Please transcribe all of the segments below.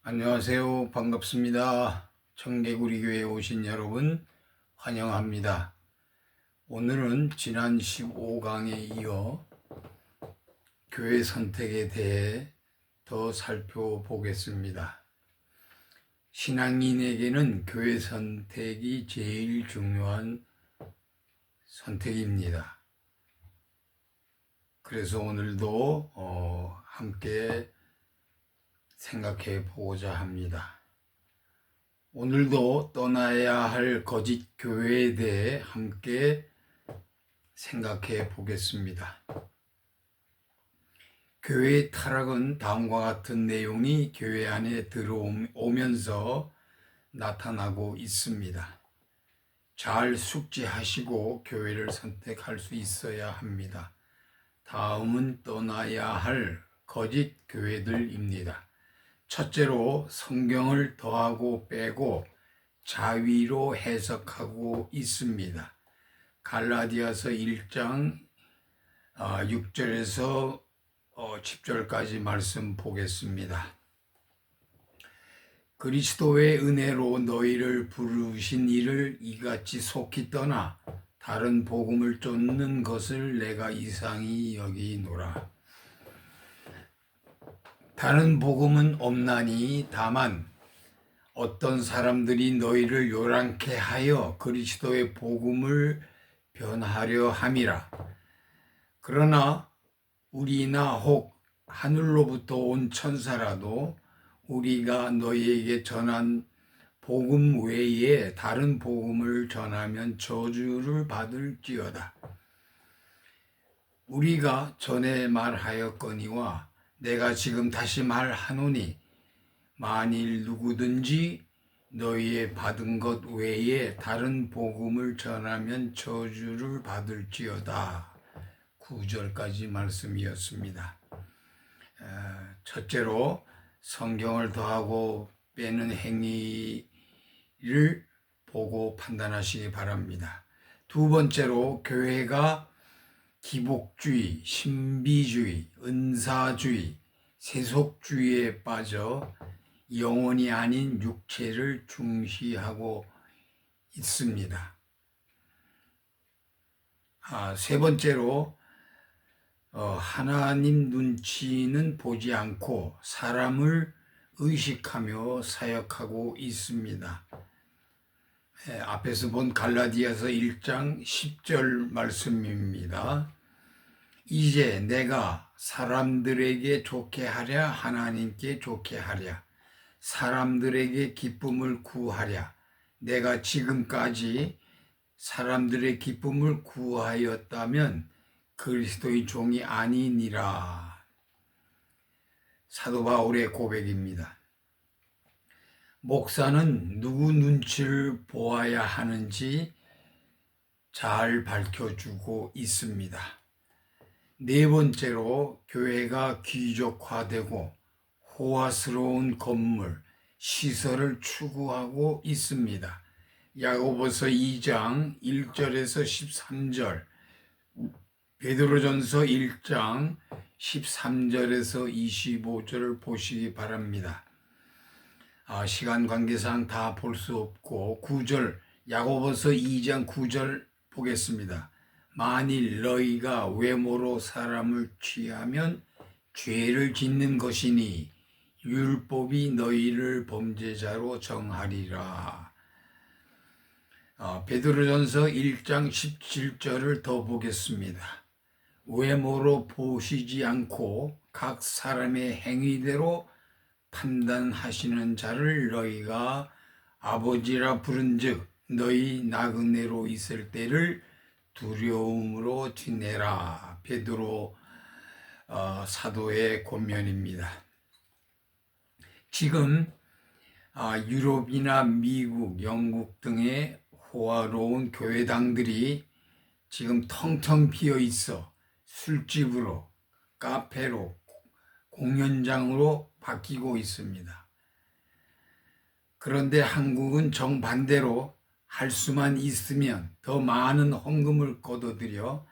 안녕하세요. 반갑습니다. 청개구리 교회에 오신 여러분 환영합니다. 오늘은 지난 15강에 이어 교회 선택에 대해 더 살펴보겠습니다. 신앙인에게는 교회 선택이 제일 중요한 선택입니다. 그래서 오늘도 함께 생각해 보고자 합니다. 오늘도 떠나야 할 거짓 교회에 대해 함께 생각해 보겠습니다. 교회의 타락은 다음과 같은 내용이 교회 안에 들어오면서 나타나고 있습니다. 잘 숙지하시고 교회를 선택할 수 있어야 합니다. 다음은 떠나야 할 거짓 교회들입니다. 첫째로 성경을 더하고 빼고 자위로 해석하고 있습니다. 갈라디아서 1장 6절에서 10절까지 말씀 보겠습니다. 그리스도의 은혜로 너희를 부르신 이를 이같이 속히 떠나 다른 복음을 쫓는 것을 내가 이상히 여기노라. 다른 복음은 없나니 다만 어떤 사람들이 너희를 요란케 하여 그리스도의 복음을 변하려 함이라. 그러나 우리나 혹 하늘로부터 온 천사라도 우리가 너희에게 전한 복음 외에 다른 복음을 전하면 저주를 받을지어다. 우리가 전에 말하였거니와 내가 지금 다시 말하노니 만일 누구든지 너희의 받은 것 외에 다른 복음을 전하면 저주를 받을지어다. 9절까지 말씀이었습니다. 첫째로 성경을 더하고 빼는 행위를 보고 판단하시기 바랍니다. 두 번째로 교회가 기복주의, 신비주의, 은사주의, 세속주의에 빠져 영혼이 아닌 육체를 중시하고 있습니다. 세 번째로 하나님 눈치는 보지 않고 사람을 의식하며 사역하고 있습니다. 앞에서 본 갈라디아서 1장 10절 말씀입니다. 이제 내가 사람들에게 좋게 하랴 하나님께 좋게 하랴 사람들에게 기쁨을 구하랴 내가 지금까지 사람들의 기쁨을 구하였다면 그리스도의 종이 아니니라. 사도 바울의 고백입니다. 목사는 누구 눈치를 보아야 하는지 잘 밝혀주고 있습니다. 네 번째로 교회가 귀족화되고 호화스러운 건물, 시설을 추구하고 있습니다. 야고보서 2장 1절에서 13절, 베드로전서 1장 13절에서 25절을 보시기 바랍니다. 시간 관계상 다 볼 수 없고 9절, 야고보서 2장 9절 보겠습니다. 만일 너희가 외모로 사람을 취하면 죄를 짓는 것이니 율법이 너희를 범죄자로 정하리라. 베드로전서 1장 17절을 더 보겠습니다. 외모로 보시지 않고 각 사람의 행위대로 판단하시는 자를 너희가 아버지라 부른즉 너희 나그네로 있을 때를 두려움으로 지내라. 베드로 사도의 권면입니다. 지금 유럽이나 미국, 영국 등의 호화로운 교회당들이 지금 텅텅 비어 있어 술집으로, 카페로, 공연장으로 바뀌고 있습니다. 그런데 한국은 정반대로 할 수만 있으면 더 많은 헌금을 거둬들여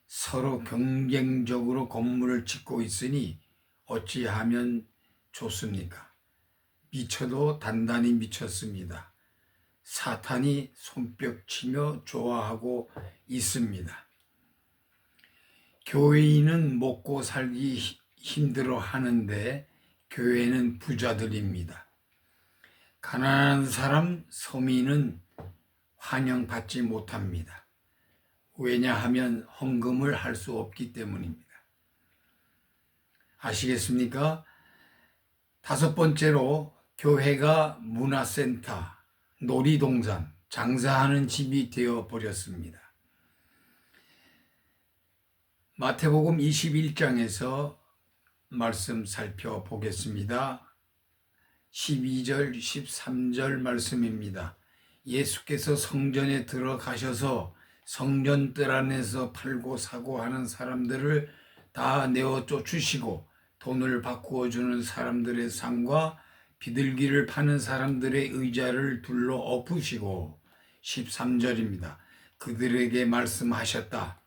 서로 경쟁적으로 건물을 짓고 있으니 어찌하면 좋습니까? 미쳐도 단단히 미쳤습니다. 사탄이 손뼉치며 좋아하고 있습니다. 교회인은 먹고 살기 힘들어 하는데 교회는 부자들입니다. 가난한 사람, 서민은 환영받지 못합니다. 왜냐하면 헌금을 할 수 없기 때문입니다. 아시겠습니까? 다섯 번째로 교회가 문화센터, 놀이동산, 장사하는 집이 되어버렸습니다. 마태복음 21장에서 말씀 살펴보겠습니다. 12절, 13절 말씀입니다. 예수께서 성전에 들어가셔서 성전 뜰 안에서 팔고 사고 하는 사람들을 다 내어 쫓으시고 돈을 바꾸어 주는 사람들의 상과 비둘기를 파는 사람들의 의자를 둘러 엎으시고 13절입니다. 그들에게 말씀하셨다.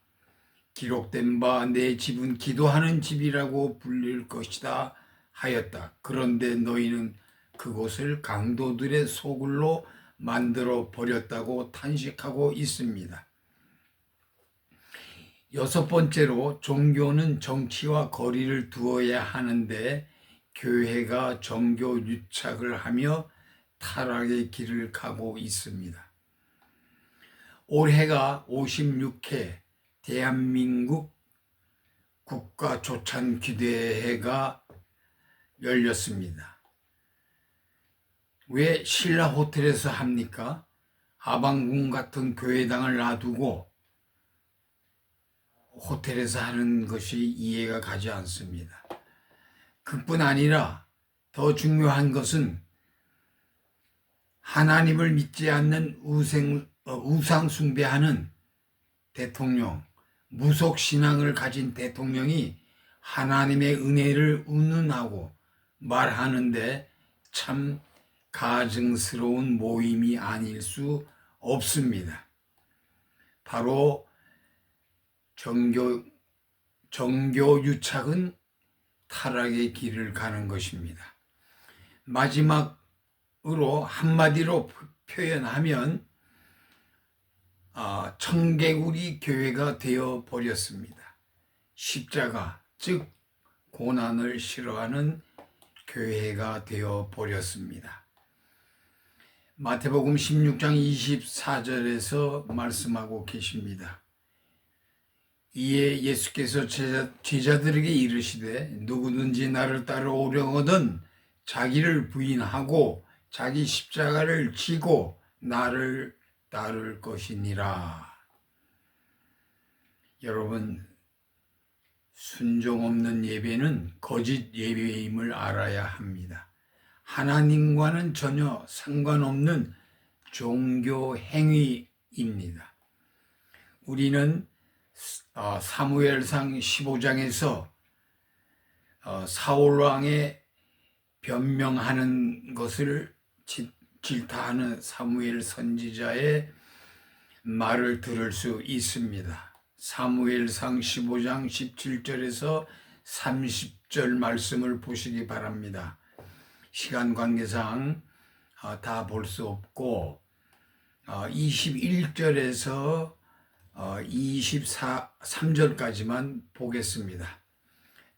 기록된 바 내 집은 기도하는 집이라고 불릴 것이다 하였다. 그런데 너희는 그곳을 강도들의 소굴로 만들어 버렸다고 탄식하고 있습니다. 여섯 번째로 종교는 정치와 거리를 두어야 하는데 교회가 정교 유착을 하며 타락의 길을 가고 있습니다. 올해가 56회 대한민국 국가조찬기대회가 열렸습니다. 왜 신라 호텔에서 합니까? 아방궁 같은 교회당을 놔두고 호텔에서 하는 것이 이해가 가지 않습니다. 그뿐 아니라 더 중요한 것은 하나님을 믿지 않는 우상 숭배하는 대통령, 무속신앙을 가진 대통령이 하나님의 은혜를 운운하고 말하는데 참 가증스러운 모임이 아닐 수 없습니다. 바로 정교 유착은 타락의 길을 가는 것입니다. 마지막으로 한마디로 표현하면 청개구리 교회가 되어 버렸습니다. 십자가, 즉 고난을 싫어하는 교회가 되어 버렸습니다. 마태복음 16장 24절에서 말씀하고 계십니다. 이에 예수께서 제자들에게 이르시되 누구든지 나를 따라오려거든 자기를 부인하고 자기 십자가를 지고 나를 따를 것이니라. 여러분, 순종 없는 예배는 거짓 예배임을 알아야 합니다. 하나님과는 전혀 상관없는 종교 행위입니다. 우리는 사무엘상 15장에서 사울왕의 변명하는 것을 질타하는 사무엘 선지자의 말을 들을 수 있습니다. 사무엘상 15장 17절에서 30절 말씀을 보시기 바랍니다. 시간 관계상 다 볼 수 없고 21절에서 23절까지만 보겠습니다.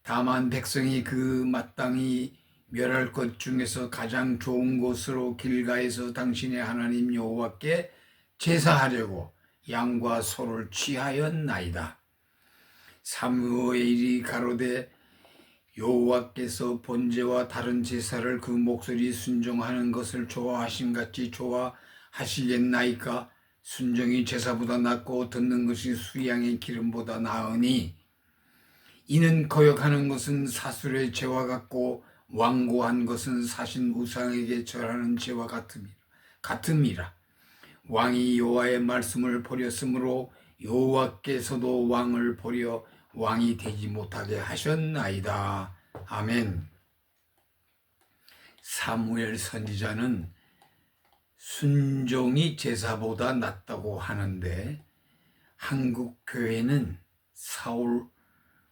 다만 백성이 그 마땅히 멸할 것 중에서 가장 좋은 곳으로 길가에서 당신의 하나님 여호와께 제사하려고 양과 소를 취하였나이다. 사무엘이 가로되 여호와께서 번제와 다른 제사를 그 목소리 순종하는 것을 좋아하심같이 좋아하시겠나이까? 순종이 제사보다 낫고 듣는 것이 수양의 기름보다 나으니 이는 거역하는 것은 사술의 죄와 같고 완고한 것은 사신 우상에게 절하는 죄와 같음이라. 왕이 여호와의 말씀을 버렸으므로 여호와께서도 왕을 버려 왕이 되지 못하게 하셨나이다. 아멘. 사무엘 선지자는 순종이 제사보다 낫다고 하는데 한국 교회는 사울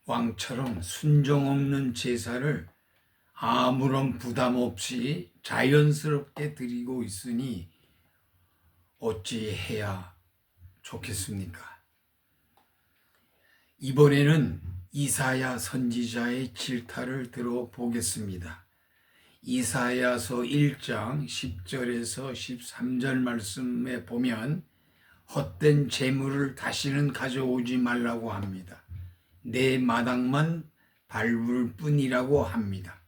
왕처럼 순종 없는 제사를 아무런 부담 없이 자연스럽게 드리고 있으니 어찌 해야 좋겠습니까? 이번에는 이사야 선지자의 질타를 들어보겠습니다. 이사야서 1장 10절에서 13절 말씀에 보면 헛된 재물을 다시는 가져오지 말라고 합니다. 내 마당만 밟을 뿐이라고 합니다.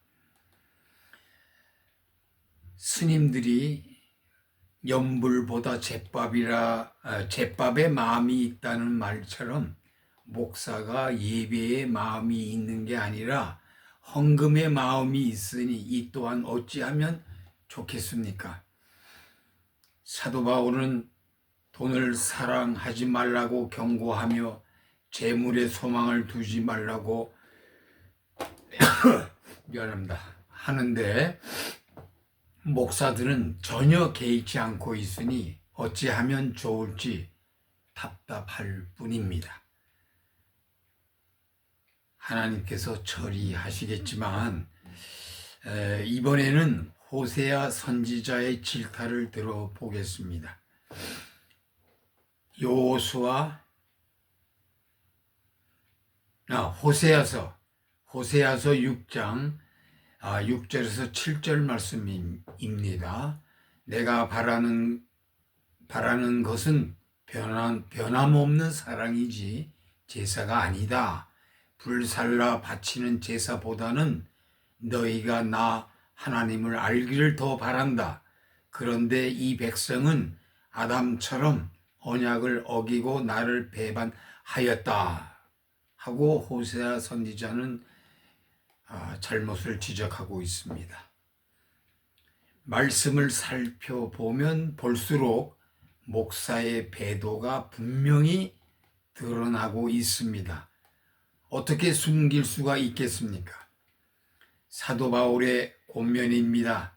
스님들이 염불보다 제밥에 마음이 있다는 말처럼 목사가 예배에 마음이 있는 게 아니라 헌금의 마음이 있으니 이 또한 어찌하면 좋겠습니까? 사도 바울은 돈을 사랑하지 말라고 경고하며 재물에 소망을 두지 말라고 미안합니다. 하는데 목사들은 전혀 개의치 않고 있으니 어찌하면 좋을지 답답할 뿐입니다. 하나님께서 처리하시겠지만 이번에는 호세아 선지자의 질타를 들어보겠습니다. 호세아서 6장 6절에서 7절 말씀입니다. 내가 바라는 것은 변함없는 사랑이지 제사가 아니다. 불살라 바치는 제사보다는 너희가 나 하나님을 알기를 더 바란다. 그런데 이 백성은 아담처럼 언약을 어기고 나를 배반하였다 하고 호세아 선지자는 잘못을 지적하고 있습니다. 말씀을 살펴보면 볼수록 목사의 배도가 분명히 드러나고 있습니다. 어떻게 숨길 수가 있겠습니까? 사도 바울의 권면입니다.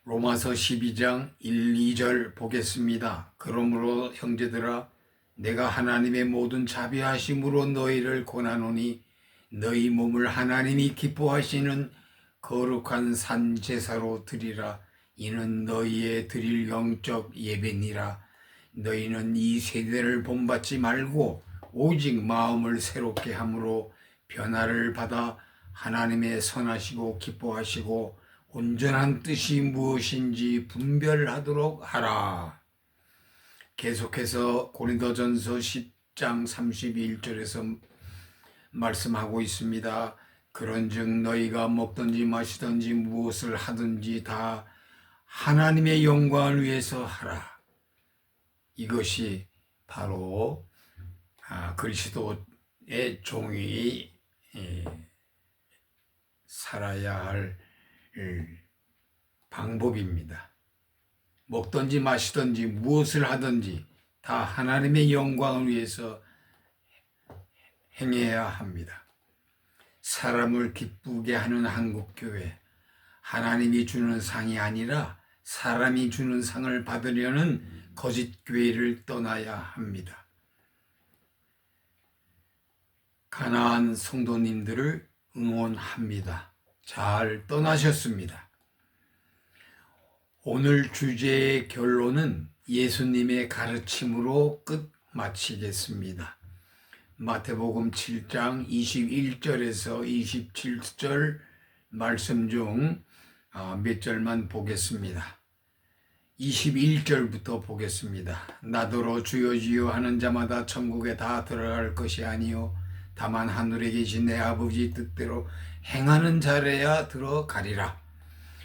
로마서 12장 1, 2절 보겠습니다. 그러므로 형제들아 내가 하나님의 모든 자비하심으로 너희를 권하노니 너희 몸을 하나님이 기뻐하시는 거룩한 산 제사로 드리라. 이는 너희의 드릴 영적 예배니라. 너희는 이 세대를 본받지 말고 오직 마음을 새롭게 함으로 변화를 받아 하나님의 선하시고 기뻐하시고 온전한 뜻이 무엇인지 분별하도록 하라. 계속해서 고린도전서 10장 31절에서 말씀하고 있습니다. 그런즉 너희가 먹든지 마시든지 무엇을 하든지 다 하나님의 영광을 위해서 하라. 이것이 바로 그리스도의 종이 살아야 할 방법입니다. 먹든지 마시든지 무엇을 하든지 다 하나님의 영광을 위해서 행해야 합니다. 사람을 기쁘게 하는 한국교회, 하나님이 주는 상이 아니라 사람이 주는 상을 받으려는 거짓교회를 떠나야 합니다. 가나안 성도님들을 응원합니다. 잘 떠나셨습니다. 오늘 주제의 결론은 예수님의 가르침으로 끝 마치겠습니다. 마태복음 7장 21절에서 27절 말씀 중 몇 절만 보겠습니다. 21절부터 보겠습니다. 나더러 주여 주여 하는 자마다 천국에 다 들어갈 것이 아니요 다만 하늘에 계신 내 아버지 뜻대로 행하는 자래야 들어가리라.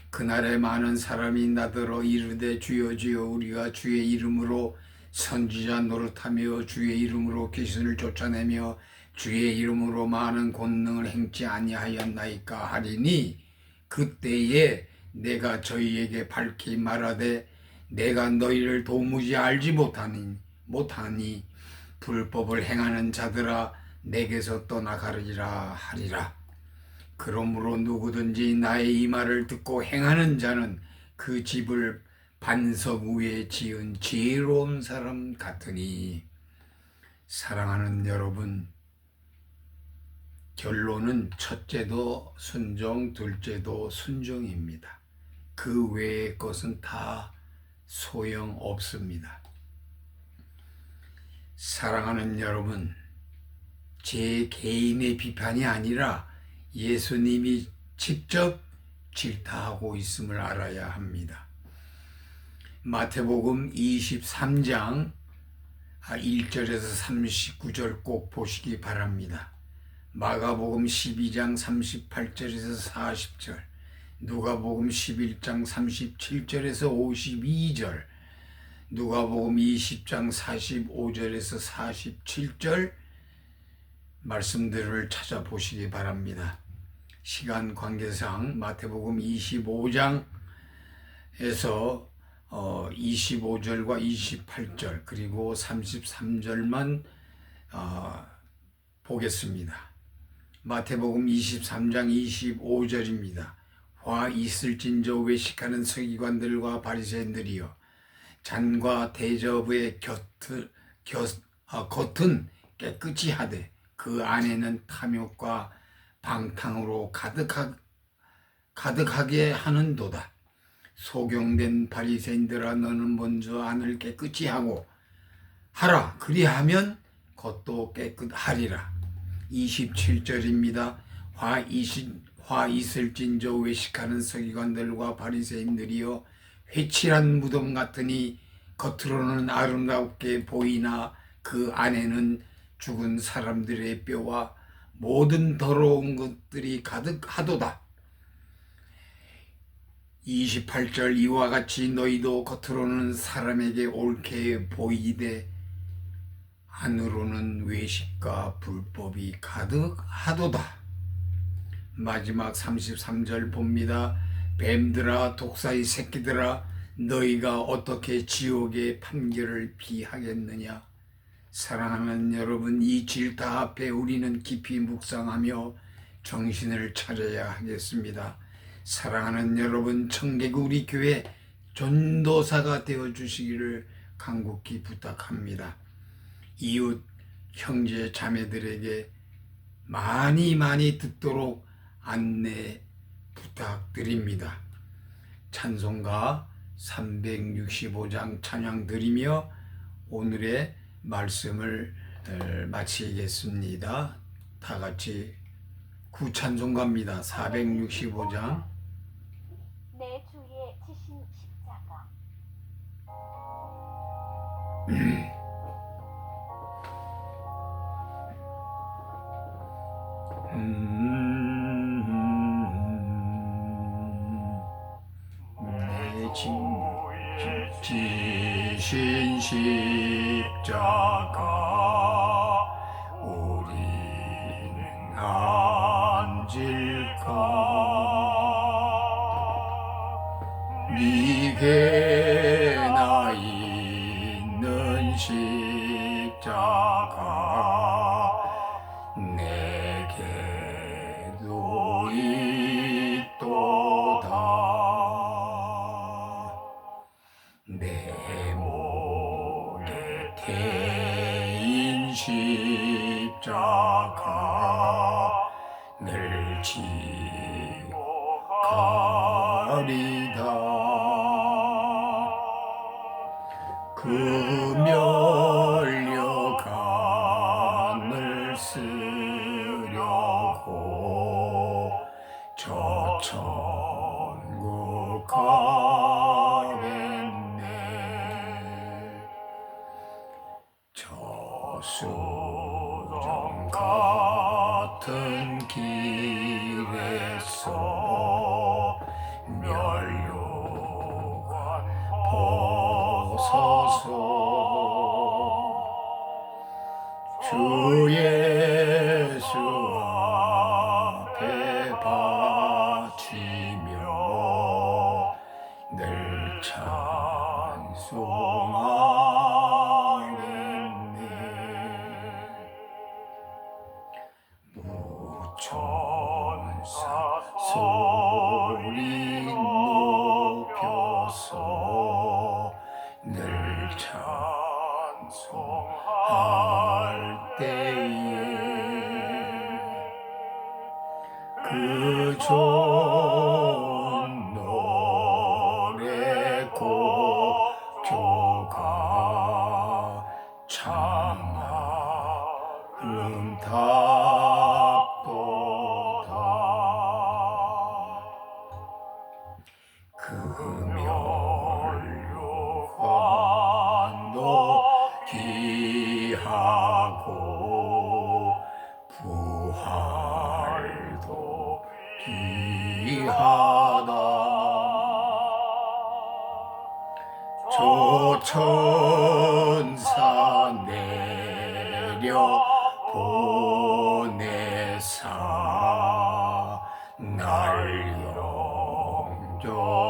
그날에 많은 사람이 나더러 이르되 주여 주여 우리가 주의 이름으로 선지자 노릇하며 주의 이름으로 귀신을 쫓아내며 주의 이름으로 많은 권능을 행치 아니하였나이까 하리니 그때에 내가 저희에게 밝히 말하되 내가 너희를 도무지 알지 못하니 불법을 행하는 자들아 내게서 떠나가리라 하리라. 그러므로 누구든지 나의 이 말을 듣고 행하는 자는 그 집을 반석 위에 지은 지혜로운 사람 같으니. 사랑하는 여러분, 결론은 첫째도 순종, 둘째도 순종입니다. 그 외의 것은 다 소용없습니다. 사랑하는 여러분, 제 개인의 비판이 아니라 예수님이 직접 질타하고 있음을 알아야 합니다. 마태복음 23장 1절에서 39절 꼭 보시기 바랍니다. 마가복음 12장 38절에서 40절, 누가복음 11장 37절에서 52절, 누가복음 20장 45절에서 47절 말씀들을 찾아보시기 바랍니다. 시간 관계상 마태복음 25장에서 25절과 28절 그리고 33절만 보겠습니다. 마태복음 23장 25절입니다. 화 있을진저 외식하는 서기관들과 바리새인들이여, 잔과 대접의 겉은 깨끗이 하되 그 안에는 탐욕과 방탕으로 가득하게 하는도다. 소경된 바리새인들아, 너는 먼저 안을 깨끗이 하라. 그리하면 겉도 깨끗하리라. 27절입니다. 화 있을진저 외식하는 서기관들과 바리새인들이여, 회칠한 무덤 같으니 겉으로는 아름답게 보이나 그 안에는 죽은 사람들의 뼈와 모든 더러운 것들이 가득하도다. 28절, 이와 같이 너희도 겉으로는 사람에게 옳게 보이되 안으로는 외식과 불법이 가득하도다. 마지막 33절 봅니다. 뱀들아, 독사의 새끼들아, 너희가 어떻게 지옥의 판결을 피하겠느냐. 사랑하는 여러분, 이 질타 앞에 우리는 깊이 묵상하며 정신을 차려야 하겠습니다. 사랑하는 여러분, 청개구 우리 교회 전도사가 되어주시기를 간곡히 부탁합니다. 이웃, 형제, 자매들에게 많이 듣도록 안내 부탁드립니다. 찬송가 365장 찬양 드리며 오늘의 말씀을 마치겠습니다. 다 같이 구찬송가입니다. 465장. 내 주의 지신 십자가. 내 지신 십자가 우리는 안질까. 네게 나 있는 십자가 내게도 있도다. 내 목에 태인 십자가 늘 지고 가리다. 그 면류관을 쓰려고 저 천국 가겠네. 저 수정 같은 길에서 면류관 벗어서 주 예수 앞에 바치며 늘 찬송하겠네. 무천사 소리 높여서 늘 찬송할 때에 노래 고조가 참아름답도다. 금연관도 귀하고 부활도 귀하다. 저 천사 내려 보내사 날 영접